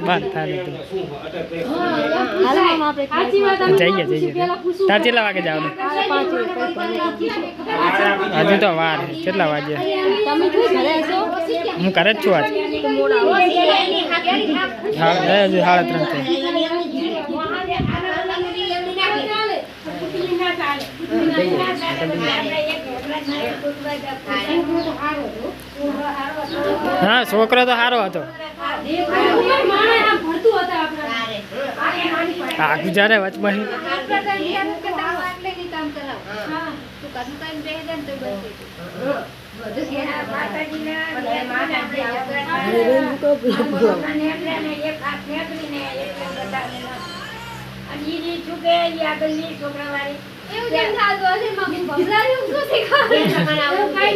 વાત થાય તો જઈએ તાર કેટલા વાગે જવાનું હજુ તો વાર કેટલા વાગે હું ઘરે જ છું આજ હજુ 3:30 હા છોકરો તો સારો હતો હા ગુજારે વચમાં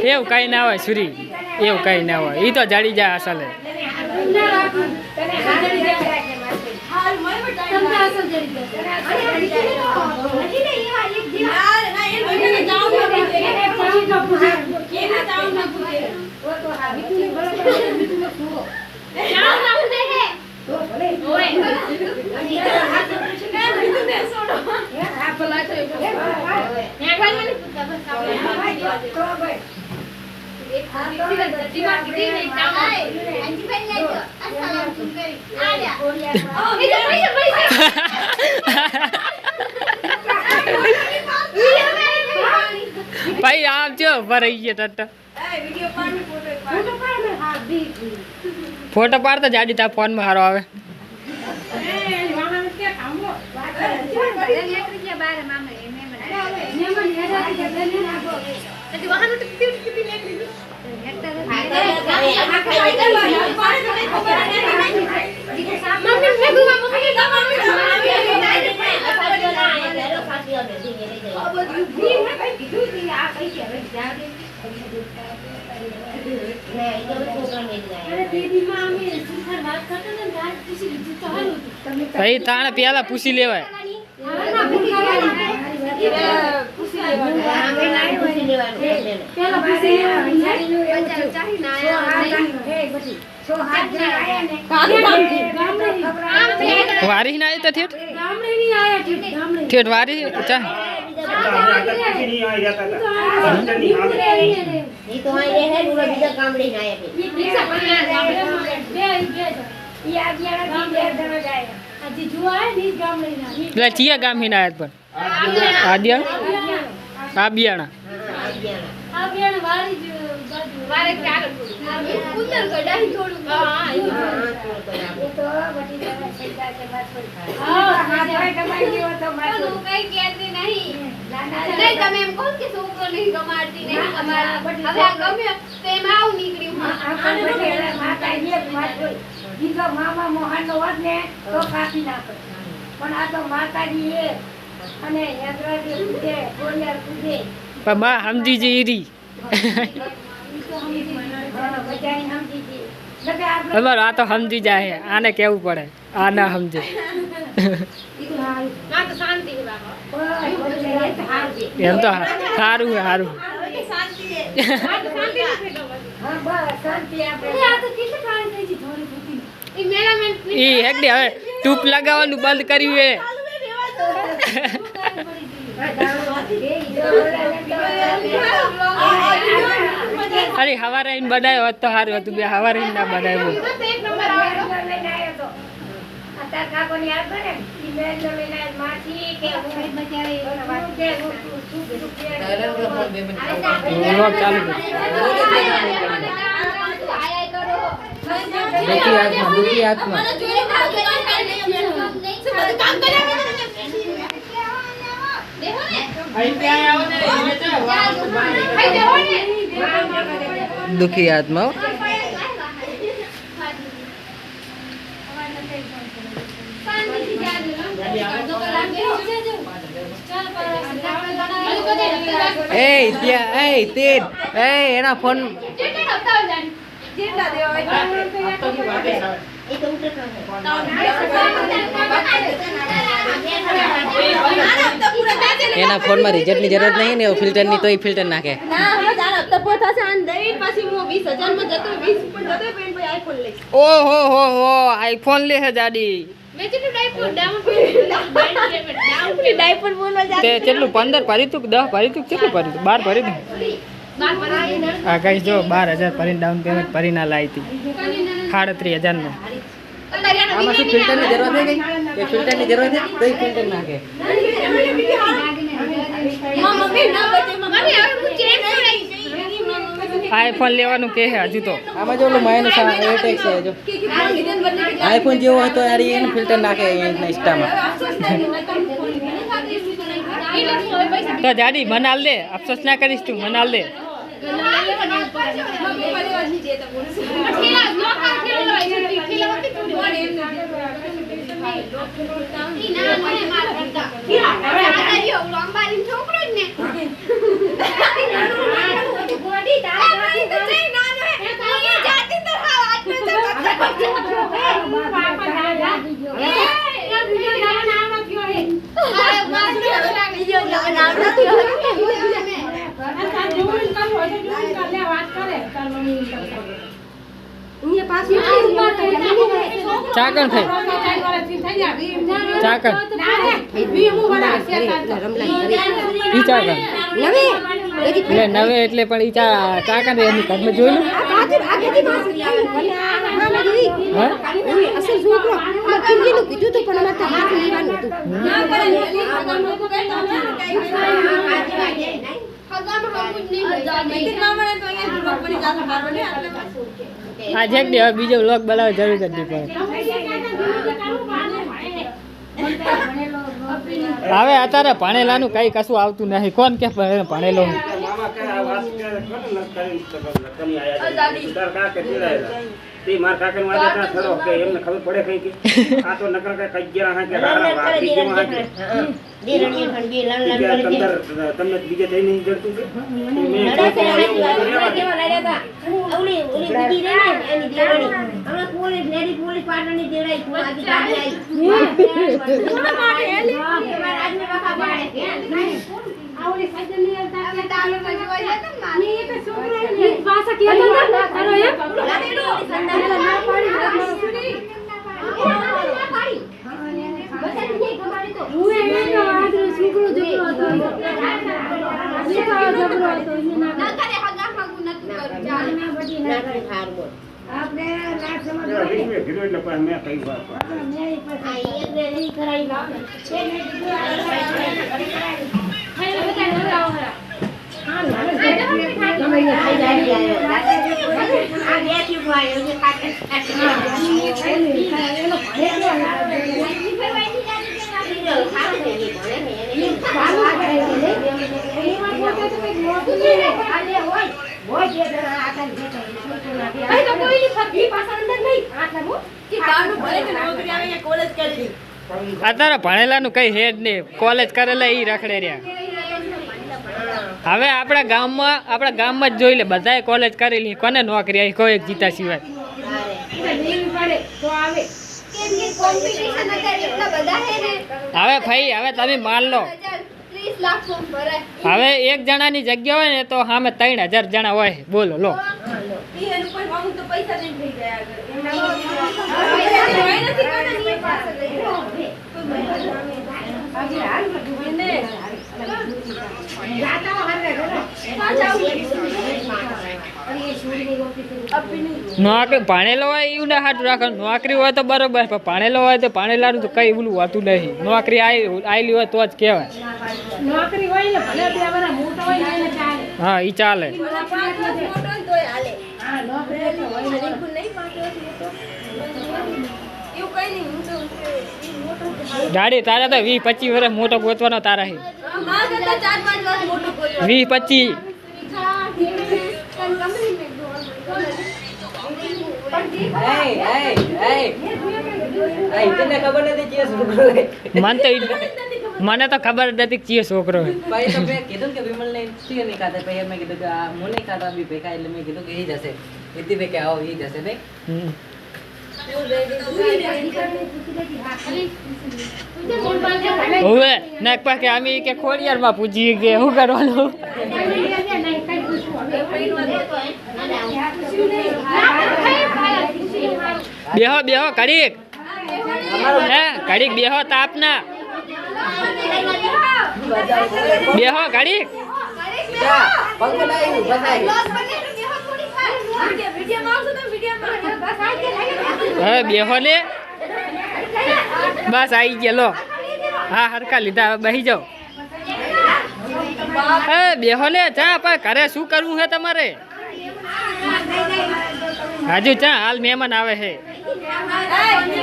એવું કઈ ના હોય સુરી એવું કઈ ના હોય એ તો જડી જાય અસલે ભાઈ આમ જો ભરાઈ ગયા ટટ્ટા ફોટો પાડતા જાડી તા ફોન માં હારો આવે ભાઈ તાણે પેલા પૂછી લેવાય વારી ના તો ઠેઠ વારી ચા चिया गाम ही नायत पर आदिया आबियाना मामा मोहन नो वद ने तो काफी ना पण आ तो माताजी है અને યંત્રજી પૂજે કોરિયાર પૂજે પણ બા સમજી જીરી અમાર આ તો સમજી જાય આને કેવું પડે આ ના સમજે આ તો શાંતિ હે બાબા એમ તો સારું હે સારું શાંતિ હે આ તો શાંતિ છે હા બસ શાંતિ આપણે આ તો કેટલી ખાણી થઈ છે થોડી પૂતી ઈ મેલામેન્ટ ઈ હેકડી હવે ટૂપ લગાવવાનું બંધ કર્યું હે અરે હવારે આઈને બનાવ્યો હોત તો સારું હતું બે હવારે આઈને ના બનાવ્યો દુખી હાથમાં દુખી આત્મા એ ત્યાં એ તેર એ એના ફોન એના ફોનમાં રિઝલ્ટની જરૂર નહીં ને ફિલ્ટરની તોય ફિલ્ટર નાખે. ઓહો હો હો આઈફોન લે હે જાડી તે કેટલું 15 ભરી તું 10 ભરી તું કેટલું ભરી તું 12 ભરી તું હા ગાઈસ જો 12,000 ભરીને ડાઉન પેમેન્ટ ભરી ના લાવી હતી 37,000 નું આમાં શું ફિલ્ટરની જરૂર છે કઈ કે ફિલ્ટરની જરૂર છે તોય ફિલ્ટર નાખે. આઈફોન લેવાનું કે હે હજુ તો આમાં જો ઓલું માઇનસ એટેક છે જો આઈફોન જેવો હોય તો યાર એને ફિલ્ટર નાખે એના ઇન્સ્ટામાં. તો જાડી મનાલ દે અફસોસ ના કરીશ તું મનાલ દે ચાકણ થઈ ચાકણ ઈ ચાકણ એટલે નવે એટલે પણ ઈ ચાકણ એની ઘરમાં જોયું આ જેક દે હવે બીજો વ્લોગ બનાવવા જરૂર જ નહીં પડે. હવે અત્યારે ભણેલાનું કઈ કશું આવતું નહીં કોણ કે ભણેલો માર કાકા માં ત્યાં થરો કે એમને ખબર પડે કઈ કે આ તો નકર કઈ ગયા હા કે તમને બીજે થઈ નહીં જડતું કે અત્યારે ભણેલાનું કઈ હેડ નહીં કોલેજ કરેલા ઈ રખડે રહ્યા. હવે આપણા ગામમાં જ જોઈ લે બધાએ કોલેજ કરેલી કોને નોકરી આવી કોઈ એક જીતા સિવાય. હવે ભાઈ હવે તમે માન લો હવે એક જણાની જગ્યા હોય ને તો સામે 3,000 જણા હોય બોલો લો. નોકરી ભણેલો હોય એવું ના હાટું રાખો નોકરી હોય તો બરોબર પણ ભણેલો હોય તો ભણેલાનું તો કઈ ઓલું હોતું નહીં. નોકરી આવેલી હોય તો જ કહેવાય. હા ઈ ચાલે. ગાડી તારા તો 20-25 વર્ષ મોટો ગોતવાનો તારા હે 20-25 મને તો ખબર જ નથી કે છોકરો કીધું કે વિમલ ને નહીં ખાતા પછી મેં કીધું કે હું નહીં ખાતા બી ભેગા એટલે મેં કીધું કે એ જશે એથી ભેગા આવો એ જશે નહીં હવે નાગપા કે અમે કે ખોડિયારમાં પૂછીએ કે શું કરવાનું બેહો બેહો કડીક હે કડીક બેહો તાપના બેહો કડીક હવે બેહો ને બસ આવી ગયા લો હા હરકા લીધા હવે બેસી જાઓ હે બેહો ને ચા પણ ઘરે શું કરવું છે તમારે રાજુ ચા હાલ મહેમાન આવે છે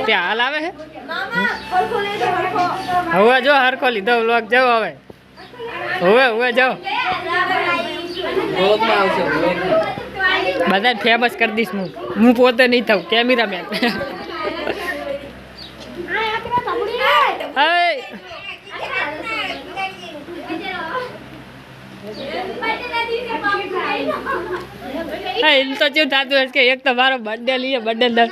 ત્યાં હાલ આવે છે હવે જો હરખો લીધો વ્લોગ જાઓ હવે હવે જાઓ વ્લોગમાં આવશે વ્લોગમાં. બધા ફેમસ કરી દઈશ હું પોતે નહીં થઉં કેમેરામેન હા એમ તો કેવું થતું હશે કે એક તો મારો બર્થડે લઈએ બર્થડે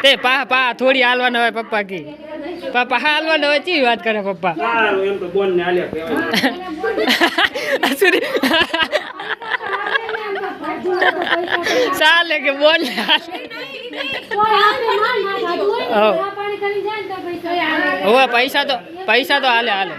તે પા થોડી હાલવાનો હોય પપ્પા કી પપ્પા હાલવાનો હોય ચી વાત કરે પપ્પા સારું એમ તો બોન ને આલ્યા કહેવાય ચાલે કે બોલ હવે પૈસા તો હાલે આપે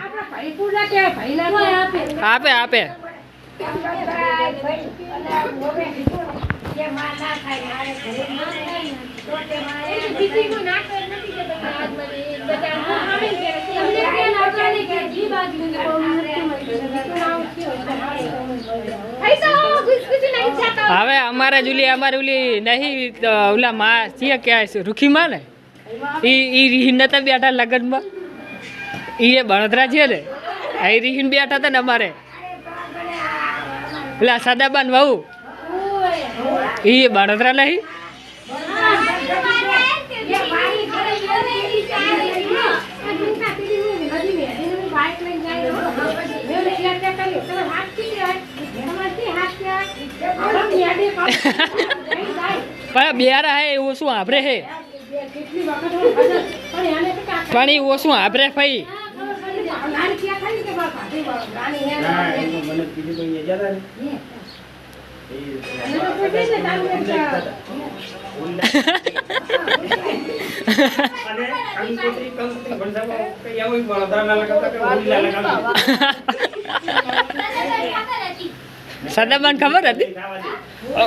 હવે અમારે ઓલી નહીં ઓલા માં છીએ ક્યાં છે રૂખી માં ને ઈ રીહીન નતા બેઠા લગ્નમાં એ બળદરા છે ને એ રીહીન બેઠા હતા ને અમારે પેલા સદાબાન વહુ એ બળદરા નહીં પણ બેરા હે એવું શું આભરે હે પણ એ ઓછું આભરે ભાઈ મને કીધું તો અહીંયા જતા સદાબાન ખબર હતી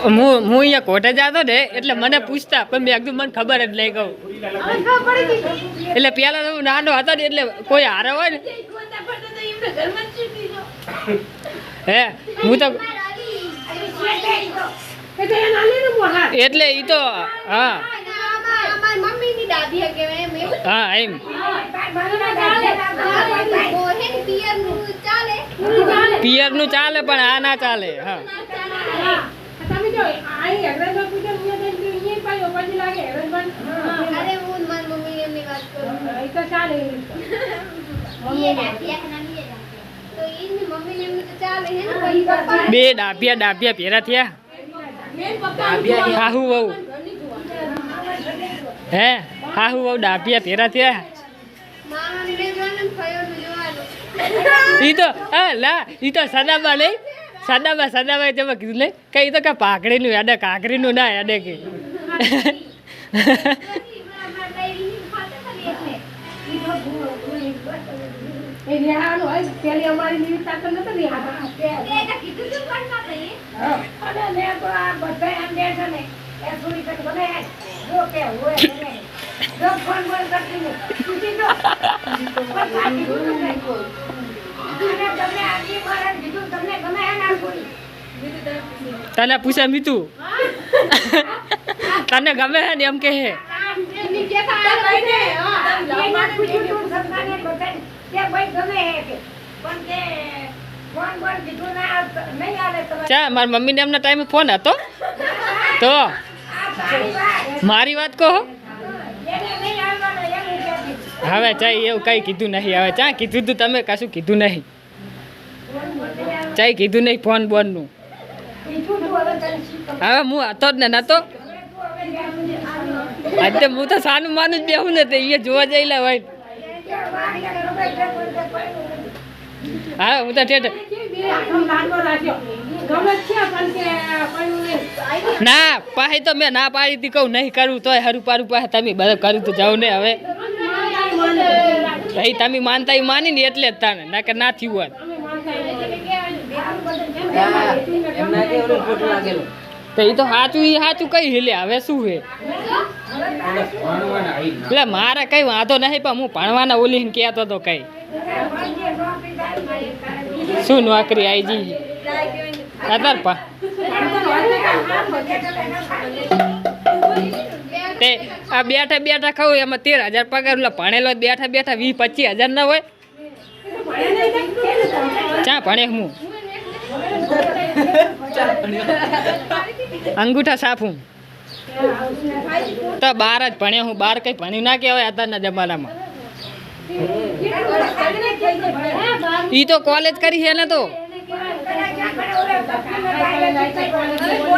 હું અહીંયા કોટે જતો ને એટલે મને પૂછતા પણ મેં એકદમ મને ખબર જ લઈ કહું એટલે પેલા તો હું નાનો હતો ને એટલે કોઈ હારે હોય ને હે હું તો એટલે ઈ તો હા હા એમ પિયર નું ચાલે પણ આ ના ચાલે હા બે ડાભિયા ભેરા થયા હાહુ વહુ હે હાહુ વહુ ડાભિયા ભેરા થયા ઈ તો ઈ તો સદાબા નહીં સદાબા તેમાં કીધું લે કે ઈ તો કે પાઘડીનું યાડે કાકરીનું ના યાડે કે તને પૂછે મીતું તને ગમે હે ને એમ કે હે ચા મારી મમ્મીને એમના ટાઈમે ફોન હતો તો મારી વાત કહો હવે ચા એવું કઈ કીધું નહીં હવે ચા કીધું તું તમે કશું કીધું નહીં ચા કીધું નહીં ફોન બોન નું તને શીખવ. હવે હું હતો જ ને નતો હવે તું હવે જ્યાં સુધી આવું આજે હું તો સાનું માનું જ બેહું ને તે એ જોવા જઈલા હોય ત્યાં વાડીએ ખબર છે કોઈ તો પડ્યું નથી. હા હું તો ઠેઠ ના પાહી તો મેં ના પાડી હતી કહું નહીં કરવું તોય હરું પારું પાસે તમે બધું કર્યું તો જાવ ને હવે ભાઈ તમે માનતા ઈ માની ને એટલે જ તાને ના કે ના થયું હોત એમના કે ઓલું ખોટું લાગેલું તો એ તો સાચું એ સાચું કઈ હેલે હવે શું હે ભણવાના આવી એટલે મારે કઈ વાંધો નહીં પણ હું ભણવાના ઓલીને કહેતો તો કઈ શું નોકરી આવી જી અત્યારે પા તે આ બેઠા બેઠા ખાવું એમાં 13,000 પગાર ઓલા ભણેલો બેઠા બેઠા 20-25,000 ના હોય ચા ભણે હું અંગૂઠા સાફું તો બાર જ ભણ્યો હું બાર કઈ ભણ્યું ના કહેવાય અત્યારના જમાનામાં ઈ તો કોલેજ કરી છે ને તો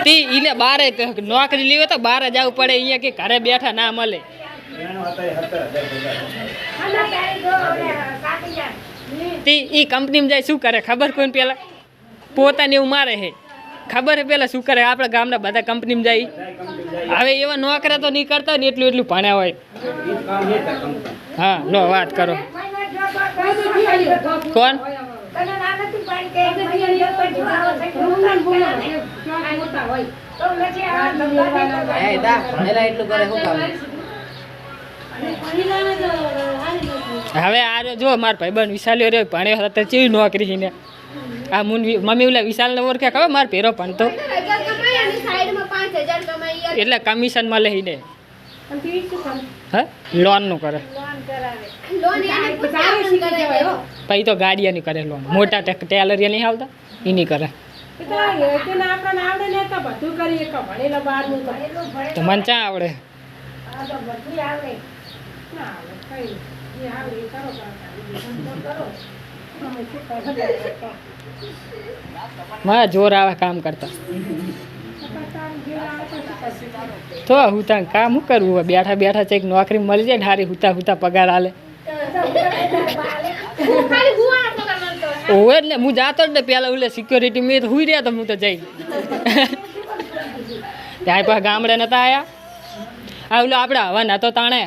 તી ઈને બારે નોકરી લેવી તો બાર જવું પડે અહીંયા કે ઘરે બેઠા ના મળે એનો હતા 17,000 તી ઈ કંપનીમાં જાય શું કરે ખબર કોઈને પેલા પોતાને એવું મારે છે ખબર છે પેલા શું કરે આપણે ગામના બધા કંપનીમાં જાય હવે એવા નોકરા તો નહીં કરતા ને એટલું એટલું ભણ્યા હોય ઈ જ કામ છે તાર કંપની હા લો વાત કરો કોણ તને ના નથી પાડી કે મહિને પછી આવો છે તો નથી આ એ દા ભણેલા એટલું કરે શું કામ હવે આ રહ્યો જો મારા ભાઈબંધ વિશાલ્યો રહ્યો ભણ્યો અત્યારે કેવી નોકરી છે ને આ મમ્મી ઓલા વિશાલને ઓળખે ખબર મારો ભેરો ભણતો એટલે કમિશનમાં લઈને હા લોનનું કરે પછી તો ગાડીઓની કરે લોન મોટા ટેલરિયા નહીં આવતા એની કરે તો મને ચા આવડે મારા જોર આવે કામ કરતા તો હું ત્યાં કામ શું કરવું હવે બેઠા બેઠા ચેક નોકરી મળી જાય ને હારી હુતા હુતા પગાર આલે ઓવે એટલે હું જાતો જ ને પેલા ઓલે સિક્યોરિટી મેં તો હુઈ રહ્યા તો હું તો જઈ ત્યાં પાસે ગામડે નતા આયા આ ઓલો આપણે હવા નતો તાણે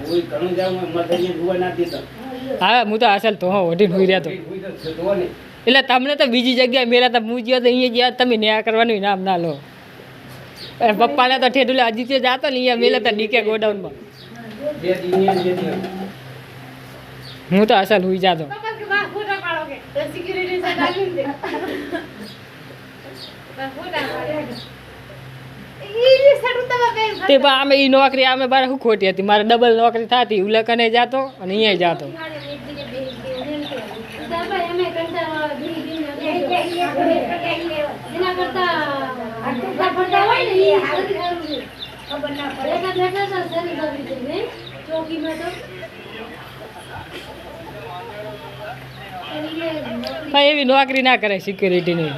કોઈ ઘણું જાવ મધરી જોવા ના દેતા હા હું તો અસલ તો ઓઢીને હુઈ રહ્યા તો એટલે તમને તો બીજી જગ્યાએ મેરા તો હું ગયો તો અહીંયા ગયા તમે ન્યાય કરવાનું ઇનામ ના લો પપ્પાને તો ઠેઠ ઓલે અજીત્ય જાતો ને અહીંયા મેલે તો ડીકે ગોડાઉનમાં હું તો અસલ હુઈ જાતો તે પણ આમે એ નોકરી આમે મારે શું ખોટી હતી મારે ડબલ નોકરી થતી ઉલ્લેખને જાતો અને અહીંયા જાતો પણ એવી નોકરી ના કરે સિક્યુરિટીની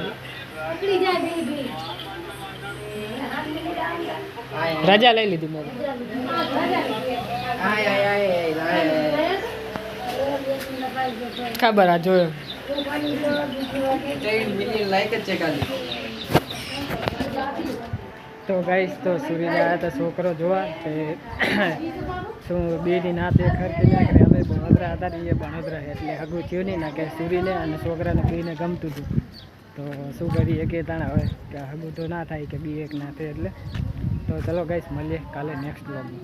રજા લઈ લીધી મારી ખબર આ જોયો તો ગાઈસ તો સૂર્ય આવ્યા હતા છોકરો જોવા તે શું બેની નાતે ખર્ચી નાખે અમે ભણોદરા હતા ને એ ભણોદરા એટલે હગું થયું નહીં ના કે સૂરીને અને છોકરાને બેને ગમતું હતું તો શું કરીએ કે તાણા હવે કે હગું તો ના થાય કે બી એક ના થાય એટલે તો ચલો ગાઈસ મળીએ કાલે નેક્સ્ટ બ્લોગમાં